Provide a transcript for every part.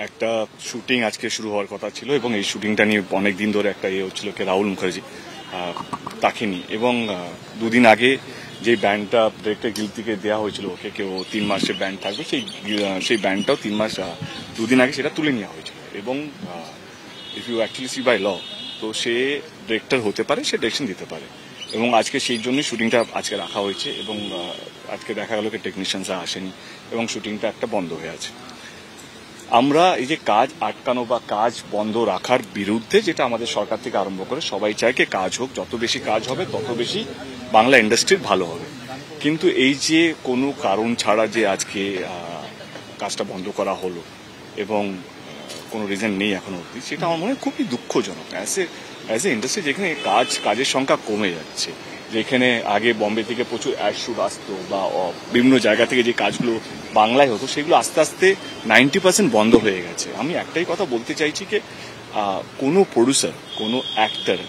একটা শুটিং আজকে শুরু হওয়ার কথা ছিল এবং এই শুটিংটা নিয়ে অনেক দিন ধরে একটা হচ্ছিল কি রাহুল মুখার্জি তাকে নিয়ে, এবং দুদিন আগে যে ব্যান্ডটা ডিরেক্টর গিলতিকে দেওয়া হয়েছিল ওকে কেউ 3 মাসের ব্যান্ড থাকবে, সেই ব্যান্ডটাও 3 মাস দুদিন আগে সেটা তুলে নেওয়া হয়েছিল। এবং if you actually see by law, তো সে ডিরেক্টর হতে পারে, সে ডিরেকশন দিতে পারে, এবং আজকে সেই জন্যই শুটিংটা আজকে রাখা হয়েছে। এবং আজকে দেখা গেল কি টেকনিশিয়ানসরা আসেনি এবং শুটিংটা একটা বন্ধ হয়ে আছে। আমরা এই যে কাজ আটকানো বা কাজ বন্ধ রাখার বিরুদ্ধে, যেটা আমাদের সরকার থেকে আরম্ভ করে সবাই চায় কি কাজ হোক, যত বেশি কাজ হবে তত বেশি বাংলা ইন্ডাস্ট্রির ভালো হবে। কিন্তু এই যে কোনো কারণ ছাড়া যে আজকে কাজটা বন্ধ করা হলো এবং কোনো রিজন নেই এখনো অবধি, সেটা আমার মনে হয় খুবই দুঃখজনক। অ্যাজ এ ইন্ডাস্ট্রি যেখানে কাজের সংখ্যা কমে যাচ্ছে, যেখানে আগে বম্বে থেকে প্রচুর অ্যাড শুট আসতো বা বিভিন্ন জায়গা থেকে যে কাজগুলো বাংলায় হতো সেগুলো আস্তে আস্তে 90% বন্ধ হয়ে গেছে। আমি একটাই কথা বলতে চাইছি যে কোনো প্রডিউসার, কোনো অ্যাক্টর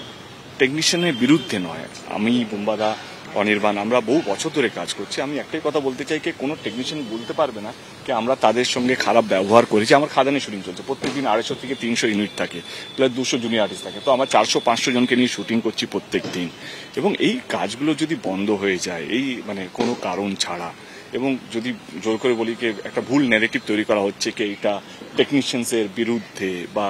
টেকনিশিয়ানের বিরুদ্ধে নয়। আমি বোম্বাদা, অনির্বাণ, আমরা বহু বছর ধরে কাজ করছি। আমি একটাই কথা বলতে চাই যে কোনো টেকনিশিয়ান বলতে পারবে না যে আমরা তাদের সঙ্গে খারাপ ব্যবহার করেছি। আমার খাদানে শুটিং চলছে, প্রত্যেকদিন 250 থেকে 300 ইউনিট থাকে, প্লাস 200 জুনিয়র আর্টিস্ট থাকে, তো আমরা 400-500 জনকে নিয়ে শুটিং করছি প্রত্যেক দিন। এবং এই কাজগুলো যদি বন্ধ হয়ে যায় এই কোনো কারণ ছাড়া, এবং যদি জোর করে বলি যে একটা ভুল ন্যারেটিভ তৈরি করা হচ্ছে কি এইটা টেকনিশিয়ানসের বিরুদ্ধে বা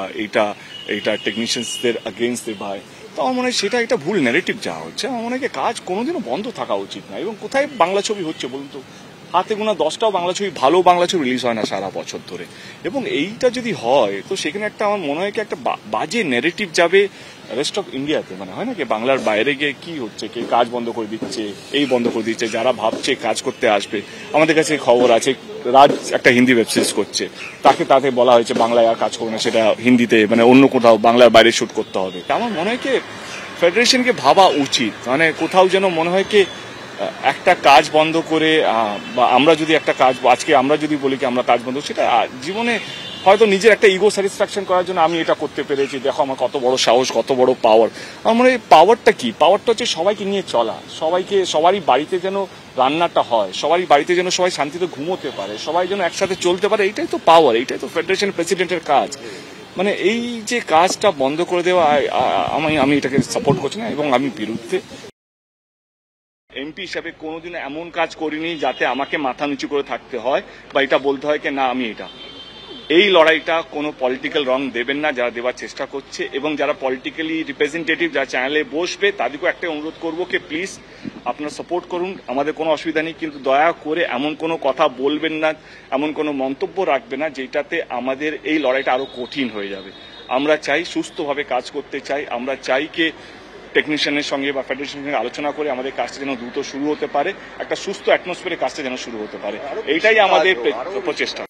এইটা টেকনিশিয়ানসদের আগেনস্টে, বা তো আমার মনে হয় সেটা একটা ভুল ন্যারেটিভ যাওয়া হচ্ছে। আমার মনে হয় কাজ কোনোদিনও বন্ধ থাকা উচিত না। এবং কোথায় বাংলা ছবি হচ্ছে বলুন তো, হাতে গোনা 10টাও বাংলা ছবি, ভালো বাংলা ছবি রিলিজ হয় না সারা বছর ধরে। এবং এইটা যদি হয় তো সেখানে একটা আমার মনে হয় কি একটা বাজে ন্যারেটিভ যাবে রেস্ট অফ ইন্ডিয়াতে। হয় না কি বাংলার বাইরে গিয়ে কি হচ্ছে, কে কাজ বন্ধ করে দিচ্ছে, এই বন্ধ করে দিচ্ছে, যারা ভাবছে কাজ করতে আসবে। আমাদের কাছে খবর আছে রাজ একটা হিন্দি ওয়েব সিরিজ করছে, তাকে বলা হয়েছে বাংলায় আর কাজ করবে না, সেটা হিন্দিতে অন্য কোথাও বাংলার বাইরে শুট করতে হবে। আমার মনে হয় কি ফেডারেশনকে ভাবা উচিত, কোথাও যেন মনে হয় কি একটা কাজ বন্ধ করে বা আমরা যদি একটা কাজ আজকে আমরা যদি বলি কি আমরা কাজ বন্ধ, সেটা জীবনে হয়তো নিজের একটা ইগো স্যাটিসফ্যাকশন করার জন্য আমি এটা করতে পেরেছি, দেখো আমার কত বড় সাহস, কত বড় পাওয়ার। আমার মনে হয় পাওয়ারটা কি, পাওয়ারটা হচ্ছে সবাইকে নিয়ে চলা, সবারই বাড়িতে যেন রান্নাটা হয়, সবারই বাড়িতে যেন সবাই শান্তিতে ঘুমোতে পারে, সবাই যেন একসাথে চলতে পারে। এইটাই তো পাওয়ার, এইটাই তো ফেডারেশন প্রেসিডেন্টের কাজ। এই যে কাজটা বন্ধ করে দেওয়া, আমি এটাকে সাপোর্ট করছি না এবং আমি বিরুদ্ধে। এমপি হিসাবে কোনোদিন এমন কাজ করিনি যাতে আমাকে মাথা নিচু করে থাকতে হয় বা এটা বলতে হয় কি না আমি এটা। এই লড়াইটা কোনো পলিটিক্যাল রং দেবেন না যারা দেওয়ার চেষ্টা করছে, এবং যারা পলিটিক্যালি রিপ্রেজেন্টেটিভ যারা চ্যানেলে বসবে তাদেরকেও একটা অনুরোধ করবো কি প্লিজ আপনারা সাপোর্ট করুন, আমাদের কোনো অসুবিধা নেই, কিন্তু দয়া করে এমন কোনো কথা বলবেন না, এমন কোনো মন্তব্য রাখবে না যেটাতে আমাদের এই লড়াইটা আরো কঠিন হয়ে যাবে। আমরা চাই সুস্থভাবে কাজ করতে চাই, আমরা চাই কি টেকনিশিয়ানের সঙ্গে বা ফেডারেশনের সঙ্গে আলোচনা করে আমাদের কাজটা যেন দ্রুত শুরু হতে পারে, একটা সুস্থ অ্যাটমসফিয়ারে কাজটা যেন শুরু হতে পারে, এইটাই আমাদের প্রচেষ্টা।